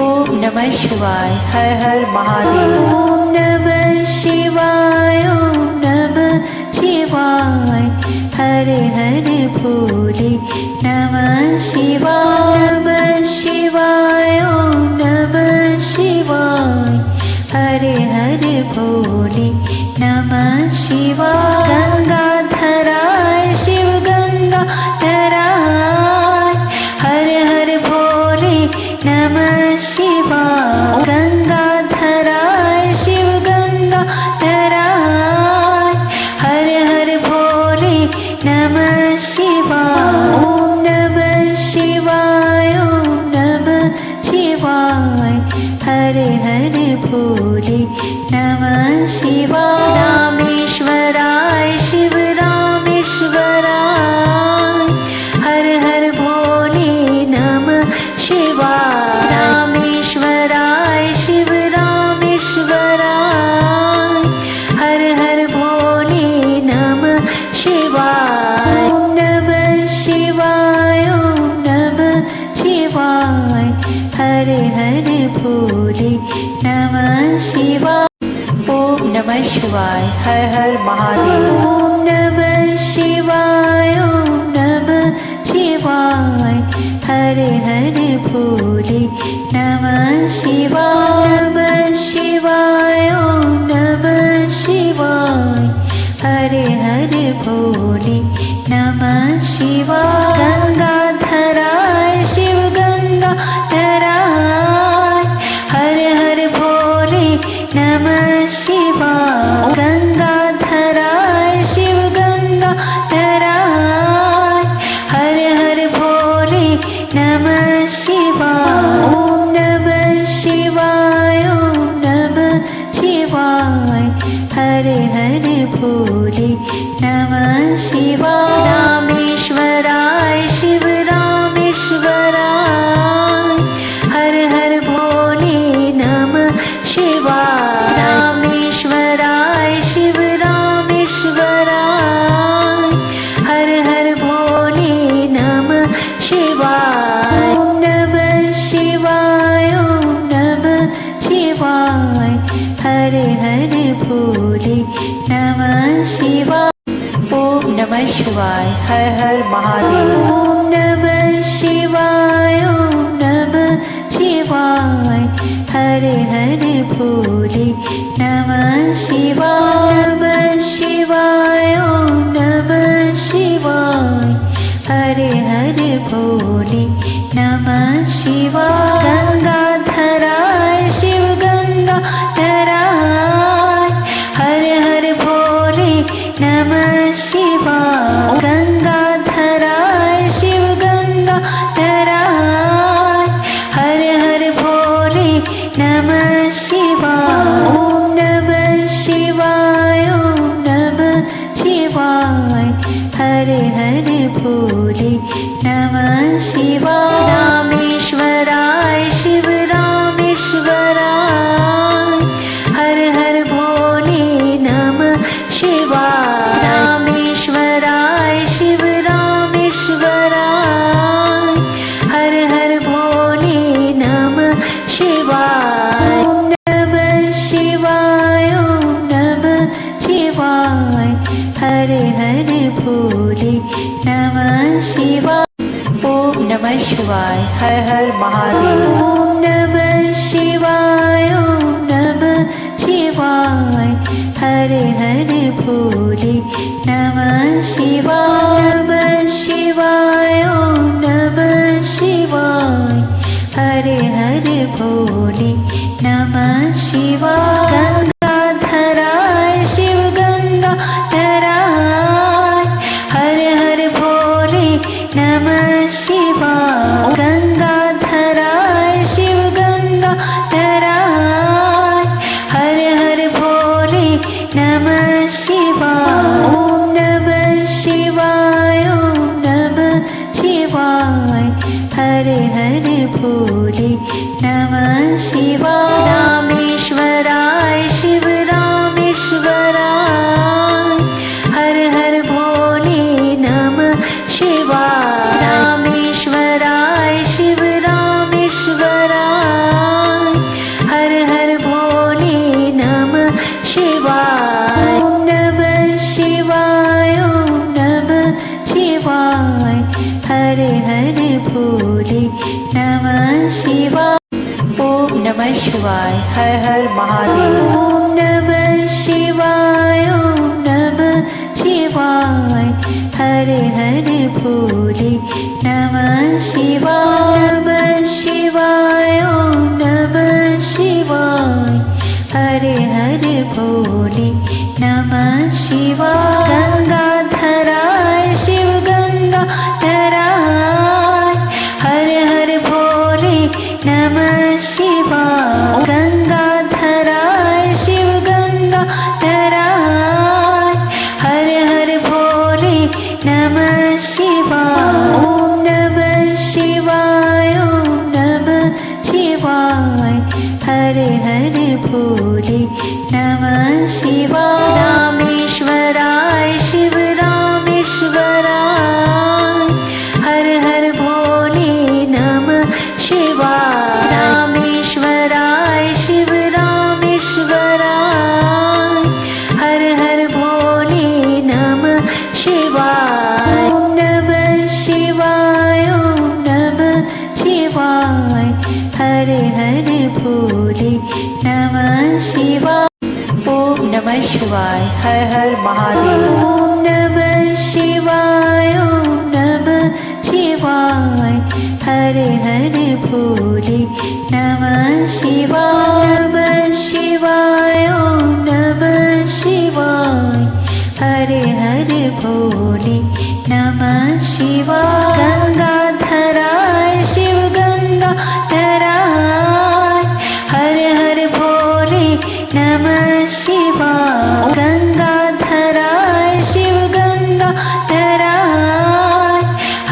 ओम नमः शिवाय। हर हर महादेव। ओम नमः शिवाय। ओम नमः शिवाय। हरे हरे भोले नमः शिवाय। नमः शिवाय। ओम नमः शिवाय। हरे हरे भोले नमः शिवाय। गंगाधराय शिव गंगाधराय। हर हर भोले नमः शिवाय। गंगाधराय शिव गंगाधराय। हर हर भोले नमः शिवाय। ओम नमः शिवाय। ओम नमः शिवाय। हरे हरे भोले नमः शिवाय। रामेश्वराय शिव रामेश्वराय। हर हर भोले नमः शिवाय। रामेश्वराय शिव रामेश्वराय। हर हर भोले नमः शिवाय। ओम नमः शिवाय। ओम नमः शिवाय। हरे हरे भोले नमः शिवाय। ओम नमः शिवाय। हर हर महादेव। ओम नमः शिवाय। ओम नमः शिवाय। हरे हरे भोले नमः शिवाय। नमः शिवाय। ओम नमः शिवाय। हरे हरे भोले नमः शिवाय। गंगाधराय शिव गंगाधराय। हर हर भोले नमः शिवाय। गंगाधराय शिव गंगाधराय। हर हर भोले नमः शिवाय। ओम नमः शिवाय। ओम नमः शिवाय। हरे हरे भोले नमः शिवाय। रामेश्वराय शिव रामेश्वराय। हर हर भोले नमः शिवाय। रामेश्वराय शिव रामेश्वराय। हर हर भोले नमः शिवाय। ओम नमः शिवाय। ओम नमः शिवाय। हरे हरे भोले नमः शिवाय। ओम नमः शिवाय। हर हर महादेव। ओम नमः शिवाय। ओम नमः शिवाय। हरे हरे भोले नमः शिवाय। नमः शिवाय। ओम नमः शिवाय। हरे हरे भोले नमः शिवाय। गंगाधराय शिव गंगाधराय। हर हर भोले नमः शिवाय। गंगाधराय शिव गंगाधराय। हर हर भोले नमः शिवाय। ओम नमः शिवाय। ओम नमः शिवाय। हरे हरे भोले नमः शिवाय। रामेश्वराय शिव रामेश्वराय। हर हर भोले नमः शिवाय। रामेश्वराय शिव रामेश्वराय। हर हर भोले नमः शिवाय। ओम नमः शिवाय। ओम नमः शिवाय। हरे हरे भोले नमः शिवाय। ओम नमः शिवाय। हर हर महादेव। ओम नमः शिवाय। ओम नमः शिवाय। हरे हरे भोले नमः शिवाय। नमः शिवाय। ओम नमः शिवाय। हरे हरे भोले नमः शिवाय। गंगाधराय शिव गंगाधराय। हर हर भोले नमः शिवाय। गंगाधराय शिव गंगाधराय। हर हर भोले नमः शिवाय। ओम नमः शिवाय। ओम नमः शिवाय। हरे हरे भोले नमः शिवाय। रामेश्वराय शिव रामेश्वराय। हर हर भोले नमः शिवाय। रामेश्वराय शिव रामेश्वराय। शिवाय। ओम नमः शिवाय। हर हर महादेव। ओम नमः शिवाय। ओम नमः शिवाय। हरे हरे भोले नमः शिवाय। नमः शिवाय। ओम नमः शिवाय। हरे हरे भोले नमः शिवाय। गंगाधराय शिव गंगाधराय। हर हर भोले नमः शिवाय। गंगाधराय शिव गंगाधराय। हर हर भोले नमः शिवाय। ओम नमः शिवाय। ओम नमः शिवाय। हरे हरे भोले नमः शिवाय। रामेश्वराय शिव रामेश्वराय। हर हर भोले नमः शिवाय। रामेश्वराय शिव रामेश्वराय। हर हर भोले नमः शिवाय। ओम नमः शिवाय। ओम नमः शिवाय। हरे हरे भोले नमः शिवाय। ओम नमः शिवाय। हर हर महादेव। ओम नमः शिवाय। ओम नमः शिवाय। हरे हरे भोले नमः शिवाय। नमः शिवाय। ओम नमः शिवाय। हरे हरे भोले नमः शिवाय। गंगाधराय शिव गंगाधराय। हर हर भोले नमः शिवाय। गंगाधराय शिव गंगाधराय।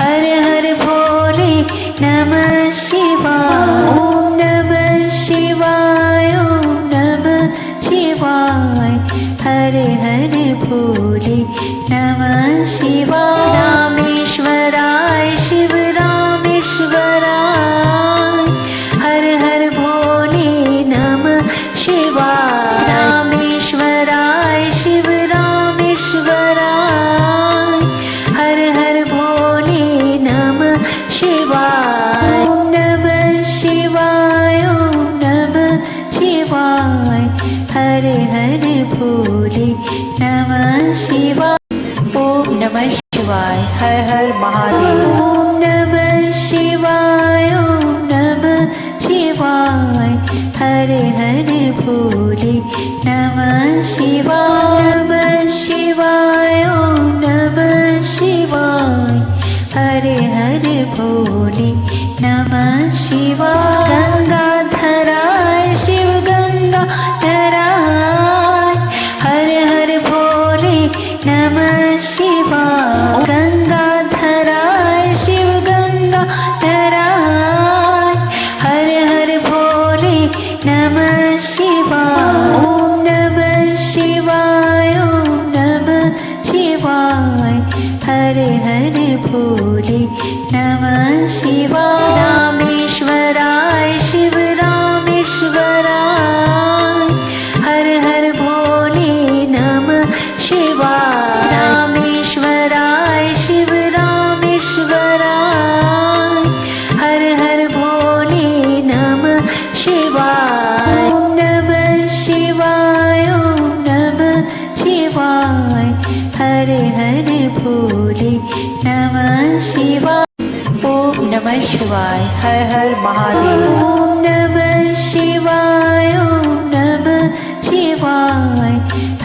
हर हर भोले नमः शिवाय। ओम नमः शिवाय। ओम नमः शिवाय। हरे हरे भोले नमः शिवाय। रामेश्वराय शिव रामेश्वराय। हर हर भोले नमः शिवाय। रामेश्वराय शिव रामेश्वराय। हर हर भोले नमः शिवाय। ओम नमः शिवाय। ओम नमः शिवाय। हरे हरे भोले नमः शिवाय। ओम नमः शिवाय। हर हर महादेव। ओम नमः शिवाय। ओम नमः शिवाय। हरे हरे भोले नमः शिवाय। नमः शिवाय। ओम नमः शिवाय। हरे हरे भोले नमः शिवाय। गंगाधराय शिव गंगाधराय। हर हर भोले नमः शिवाय। गंगाधराय शिव गंगाधराय। हर हर भोले नमः शिवाय। ओम नमः शिवाय। ओम नमः शिवाय। हरे हरे भोले नमः शिवाय। रामेश्वराय शिव रामेश्वराय। हर हर भोले नमः शिवाय। रामेश्वराय शिव रामेश्वराय। हर हर भोले नमः शिवाय। ओम नमः शिवाय। ओम नमः शिवाय। हरे हरे भोले नमः शिवाय। ओम नमः शिवाय। हर हर महादेव। ओम नमः शिवाय। ओम नमः शिवाय।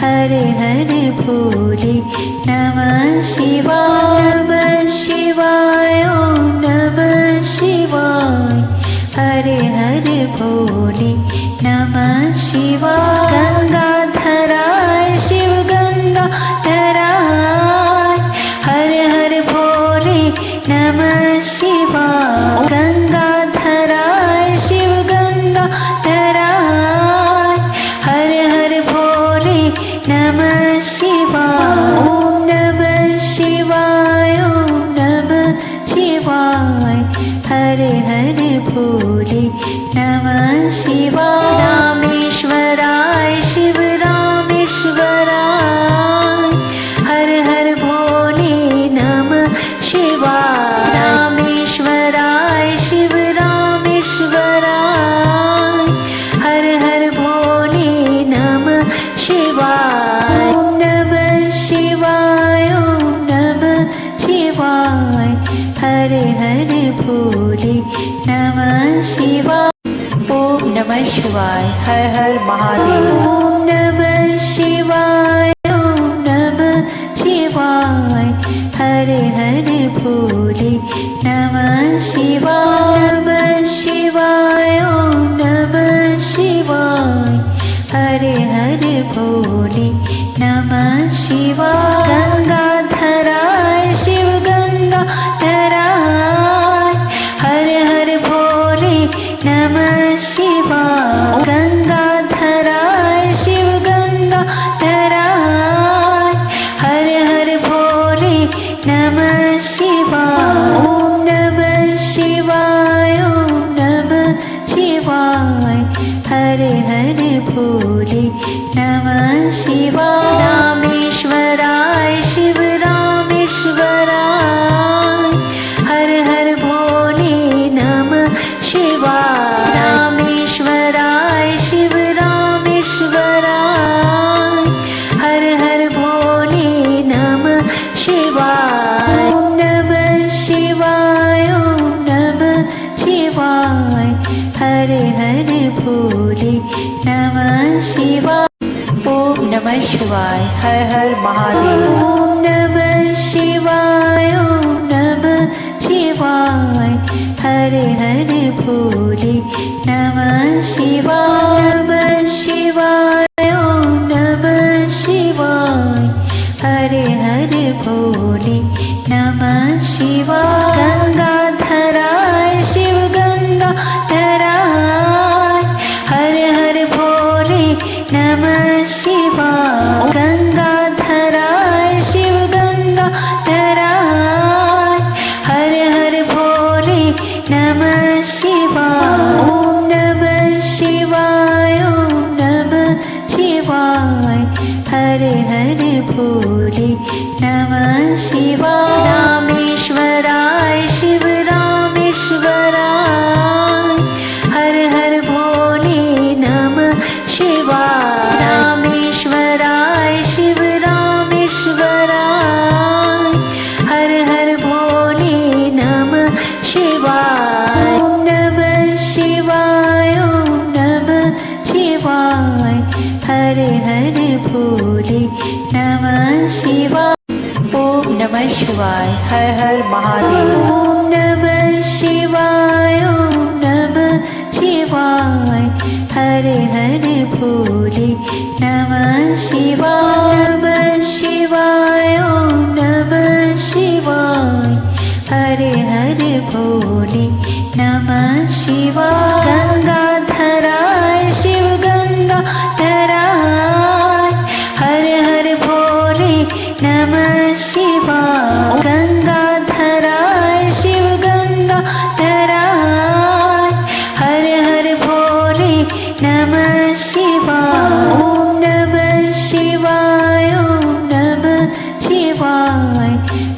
हरे हरे भोले नमः शिवाय। नमः शिवाय। ओम नमः शिवाय। हरे हरे भोले नमः शिवाय। गंगाधराय शिव गंगाधराय। हर हर भोले नमः शिवाय। गंगाधराय शिव गंगाधराय। हर हर भोले नमः शिवाय। ओम नमः शिवाय। ओम नमः शिवाय। हरे हरे भोले नमः शिवाय। रामेश्वराय शिव रामेश्वराय। हर हर भोले नमः शिवाय। रामेश्वराय शिव रामेश्वराय। नमः शिवाय हर हर महादेव। ओम नमः शिवाय ओम नमः शिवाय हरे हरे भोले नमः शिवाय नमः शिवाय ओम नमः शिवाय हरे हरे भोले नमः शिवाय। गंगाधराय शिव गंगाधराय हर हर भोले नमः शिवाय। गंगाधराय शिव गंगाधराय हर हर भोले नमः शिवाय। ओम नमः शिवाय ओम नमः शिवाय हरे हरे भोले नमः शिवाय। रामेश्वराय शिव रामेश्वराय हर हर भोले नमः शिवाय। रामेश्वराय शिव रामेश्वराय हर हर भोले नमः शिवाय। ओम नमः शिवाय ओम नमः शिवाय हरे हरे भोले नमः शिवाय। ओम नमः शिवाय हर हर महादेव। ओम नमः शिवाय ओम नमः शिवाय हरे हरे भोले नमः शिवाय। नमः शिवाय ओम नमः शिवाय हरे हरे भोले नमः शिवाय। गंगाधराय शिव गंगाधराय हर हर भोले नमः शिवाय। गंगाधराय शिव गंगाधराय हर हर भोले नमः शिवाय। ओम नमः शिवाय ओम नमः शिवाय हरे हरे भोले नमः शिवाय। रामेश्वराय शिव रामेश्वराय हर हर भोले नमः शिवाय। रामेश्वराय शिव रामेश्वराय हर हर भोले नमः शिवाय। ओम नमः शिवाय ओम नमः शिवाय हरे हरे भोले नमः शिवाय। ओम नमः शिवाय हर हर महादेव। ओम नमः शिवाय ओम नमः शिवाय हरे हरे भोले नमः शिवाय। नमः शिवाय ओम नमः शिवाय हरे हरे भोले नमः शिवाय। गंगाधराय शिव गंगाधराय हर हर भोले नमः शिवाय। गंगाधराय शिव गंगाधराय हर हर भोले नमः शिवाय। ओम नमः शिवाय ओम नमः शिवाय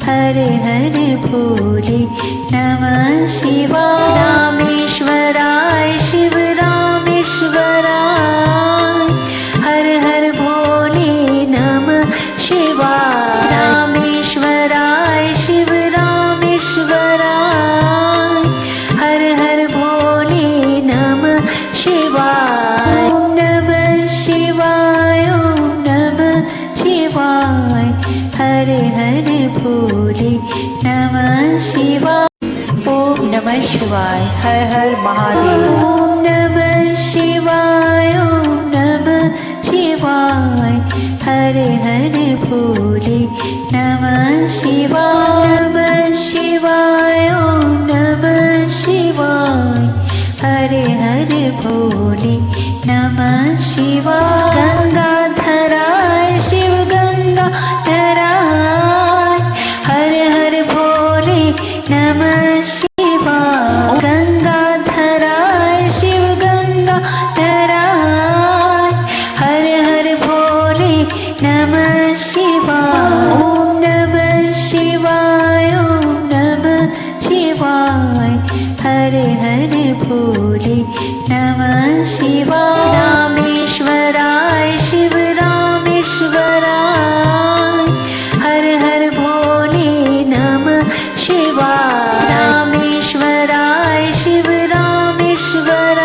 हरे हरे भोले नमः शिवाय। रामेश्वराय शिव रामेश्वराय हर हर भोले नमः शिवाय। रामेश्वराय शिव रामेश्वराय हर हर भोले नमः शिवाय। ओम नमः शिवाय ओम नमः शिवाय हरे हरे भोले नमः शिवाय। ओम नमः शिवाय हर हर महादेव। ओम नमः शिवाय ओम नमः शिवाय हरे हरे भोले नमः शिवाय। नमः शिवाय ओम नमः शिवाय हरे हरे भोले नमः शिवाय। गंगाधराय शिव गंगाधराय हर हर भोले नमः शिवाय। गंगाधराय शिव गंगाधराय हर हर भोले नमः शिवाय। ओम नमः शिवाय ओम नमः शिवाय हरे हरे भोले नमः शिवाय। रामेश्वराय शिव रामेश्वराय हर हर भोले नमः शिवाय। रामेश्वराय शिव रामेश्वराय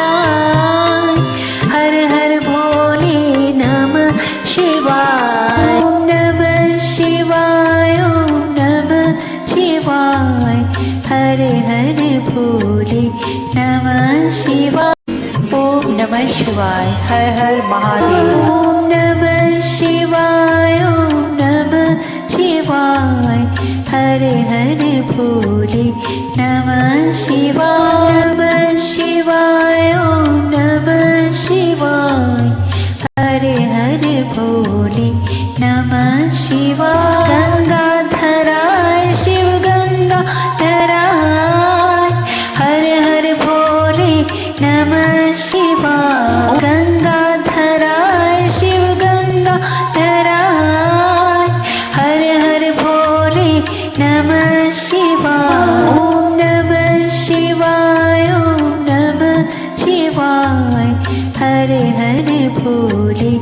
नमः शिवाय। हर हर महादेव। ओम नमः शिवाय। ओम नमः शिवाय। हरे हरे भोले नमः शिवाय। नमः शिवाय। ओम नमः शिवाय। हरे हरे भोले नमः शिवाय। गंगाधराय शिव गंगाधराय। हर हर भोले नमः शिवाय। गंगाधराय शिव गंगाधराय। हर हर भोले नमः शिवाय। ओम नमः शिवाय। ओम नमः शिवाय। हरे हरे भोले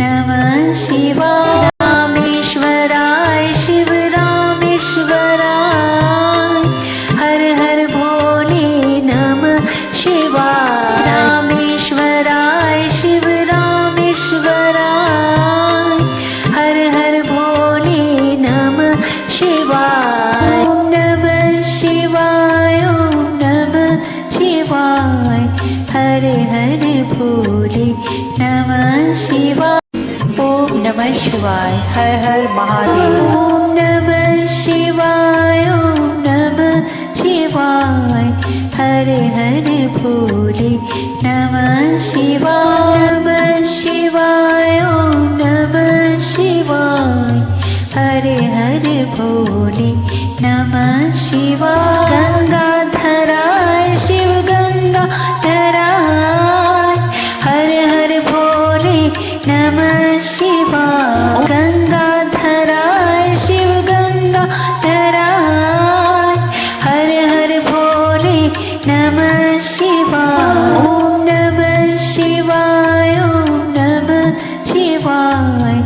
नमः शिवाय। रामेश्वराय शिव रामेश्वराय। हर हर भोले नमः शिवाय। रामेश्वराय शिव रामेश्वराय। हर हर भोले नमः शिवाय। ओम नमः शिवाय। ओम नमः शिवाय। हरे हरे भोले नमः शिवाय। ओम नमः शिवाय। हर हर महादेव। ओम नमः शिवाय। ओम नमः शिवाय। हरे हरे भोले नमः शिवाय। नमः शिवाय। ओम नमः शिवाय। हरे हरे भोले नमः शिवाय। गंगाधराय शिव गंगाधराय। हर हर भोले नमः शिवाय। गंगाधराय शिव गंगाधराय। हर हर भोले नमः शिवाय। ओम नमः शिवाय। ओम नमः शिवाय।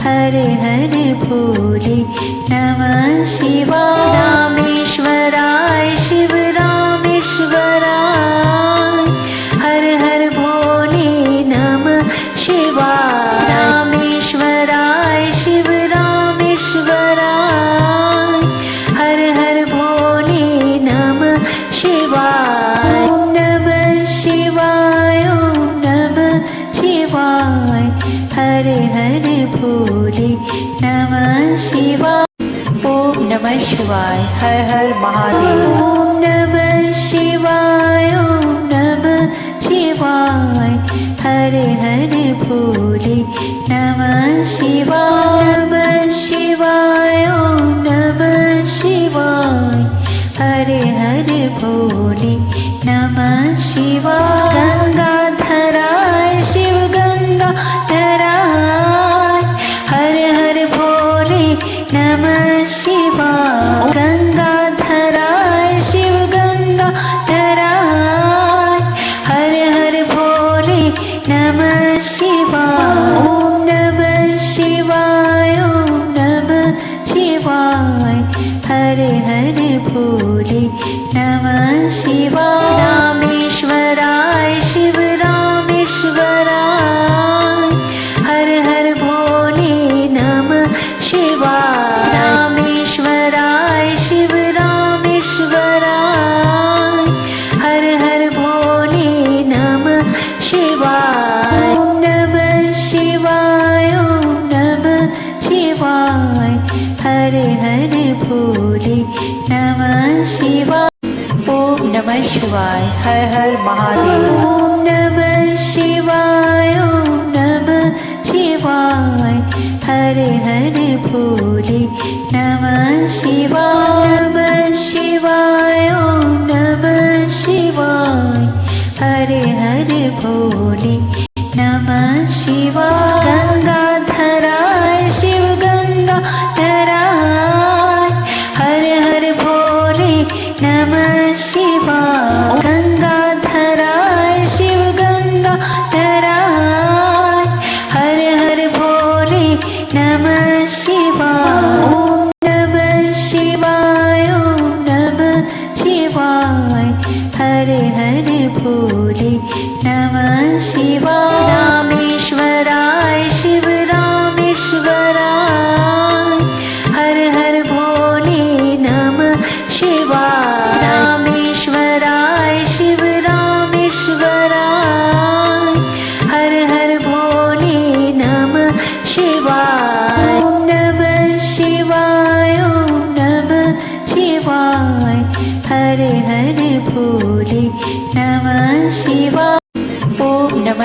हरे हरे भोले नमः शिवाय। रामेश्वराय शिव रामेश्वराय। हर हर भोले नमः शिवाय। रामेश्वराय शिव रामेश्वराय। हर हर भोले नमः शिवाय। ओम नमः शिवाय। ओम नमः शिवाय। हरे हरे भोले नमः शिवाय। ओम नमः शिवाय। हर हर महादेव। ओम नमः शिवाय। ओम नमः शिवाय। हरे हरे भोले नमः शिवाय। नमः शिवाय। ओम नमः शिवाय। हरे हरे भोले नमः शिवाय। गंगाधराय शिव गंगाधराय। हर हर भोले नमः शिवाय। गंगाधराय शिव गंगाधराय। हर हर भोले नमः शिवाय। ओम नमः शिवाय। ओम नमः शिवाय। हरे हरे भोले नमः शिवाय। रामेश्वराय शिव रामेश्वराय। हर हर भोले नमः शिवाय। रामेश्वराय शिव रामेश्वराय। हर हर भोले नमः शिवाय। ओम नमः शिवाय। ओम नमः शिवाय। हरे हरे भोले नमः शिवाय। ओम नमः शिवाय। हर हर महादेव। ओम नमः शिवाय। ओम नमः शिवाय। हरे हरे भोले नमः शिवाय। नमः शिवाय। ओम नमः शिवाय। हरे हरे भोले नमः शिवाय। गंगाधराय शिव गंगाधराय। हर हर भोले नमः शिवाय। गंगाधराय शिव गंगाधराय। हर हर भोले नमः शिवाय। ओम नमः शिवाय। ओम नमः शिवाय। हरे हरे भोले नमः शिवाय। रामेश्वराय शिव रामेश्वराय। हर हर भोले नमः शिवाय। रामेश्वराय शिव रामेश्वराय।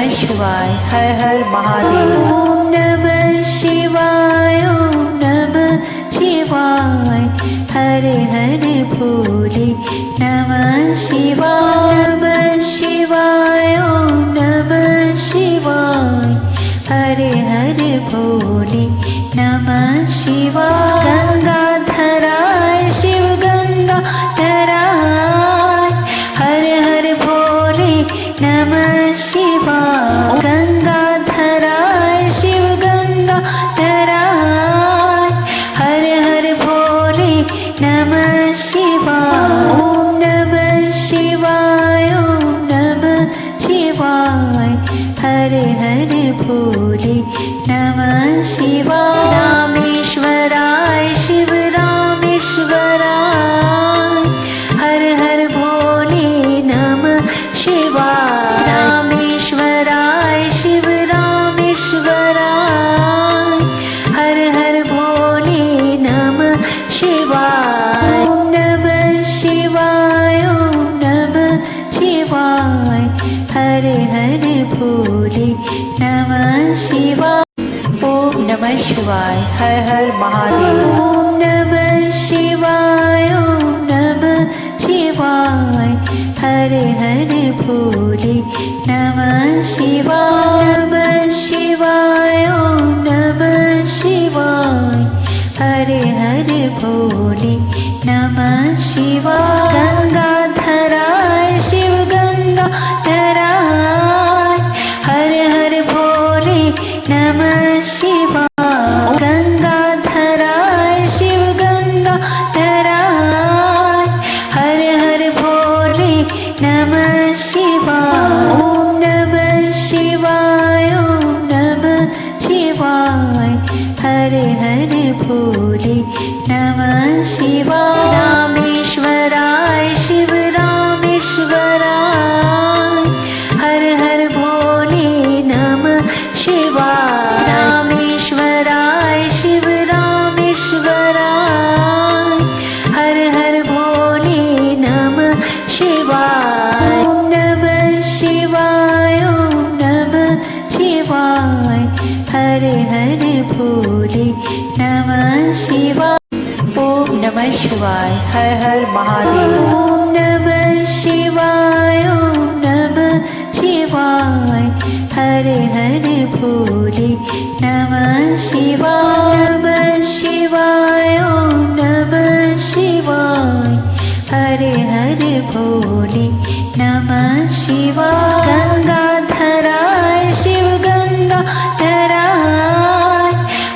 नमः शिवाय। हर हर महादेव। ओम नमः शिवाय। ओम नमः शिवाय। हरे हरे भोले नमः शिवाय। नमः शिवाय। ओम नमः शिवाय। हरे हरे भोले नमः शिवाय। गंगाधराय शिव गंगाधराय। हर हर भोले नमः शिवाय। गंगाधराय शिव गंगाधराय। हर हर भोले नमः शिवाय। ओम नमः शिवाय। ओम नमः शिवाय। हरे हरे भोले नमः शिवाय। रामेश्वराय शिव रामेश्वराय। हर हर भोले नमः शिवाय। रामेश्वराय शिव रामेश्वराय। हर हर भोले नमः शिवाय। ओम नमः शिवाय। ओम नमः शिवाय। हरे हरे भोले नमः शिवाय। ओम नमः शिवाय। हर हर महादेव। ओम नमः शिवाय। ओम नमः शिवाय। हरे हरे भोले नमः शिवाय। नमः शिवाय। ओम नमः शिवाय। हरे हरे भोले नमः शिवाय। गंगाधराय शिव गंगाधराय। हर हर भोले नमः शिवाय। गंगाधराय शिव गंगाधराय। हर हर भोले नमः शिवाय। ओम नमः शिवाय। ओम नमः शिवाय। हरे हरे भोले नमः शिवाय। रामेश्वराय शिव रामेश्वराय। हर हर भोले नमः शिवाय। रामेश्वराय शिव रामेश्वराय। हर हर भोले नमः शिवाय। ओम नमः शिवाय। ओम नमः शिवाय। हरे हरे भोले नमः शिवाय। ओम नमः शिवाय। हर हर महादेव। ओम नमः शिवाय। ओम नमः शिवाय। हरे हरे भोले नमः शिवाय। नमः शिवाय। ओम नमः शिवाय। हरे हरे भोले नमः शिवाय। गंगाधराय शिव गंगाधराय।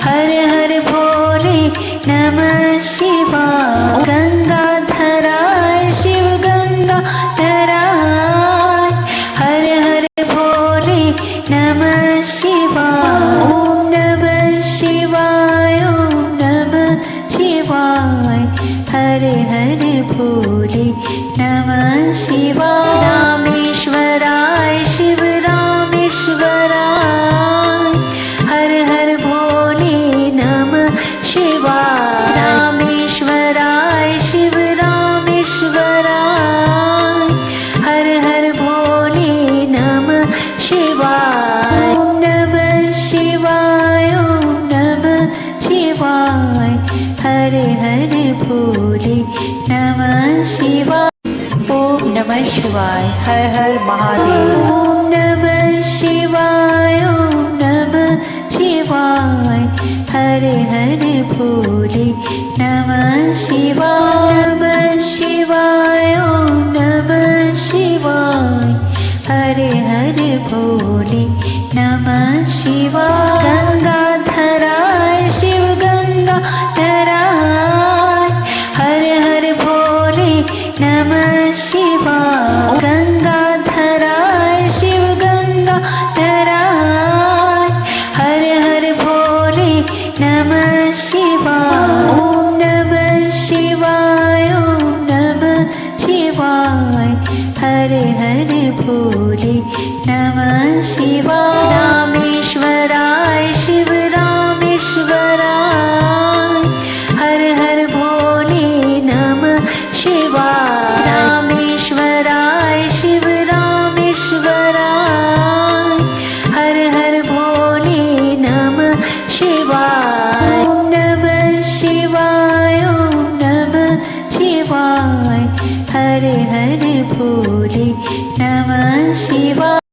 हर हर भोले नमः शिवाय। गंगाधराय शिव गंगाधराय। हर हर भोले नमः शिवाय। ओम नमः शिवाय। ओम नमः शिवाय। हरे हरे भोले नमः शिवाय। रामेश्वराय शिव रामेश्वराय। हर हर भोले नमः शिवाय। रामेश्वराय शिव रामेश्वराय। हर हर भोले नमः शिवाय। ओम नमः शिवाय। ओम नमः शिवाय। हरे हरे भोले नमः शिवाय। ओम नमः शिवाय। हर हर महादेव। ओम नमः शिवाय। ओम नमः शिवाय। हरे हरे भोले नमः शिवाय। नमः शिवाय। ओम नमः शिवाय। हरे हरे भोले नमः शिवाय। गंगाधराय शिव गंगाधराय। हर हर भोले नमः शिवाय। गंगाधराय शिव गंगाधराय। हर हर भोले नमः शिवाय। ओम नमः शिवाय। ओम नमः शिवाय। हरे हरे भोले नमः शिवाय। रामेश्वराय शिव रामेश्वराय। हर हर भोले नमः शिवाय। रामेश्वराय शिव रामेश्वराय। हर हर भोले नमः शिवाय।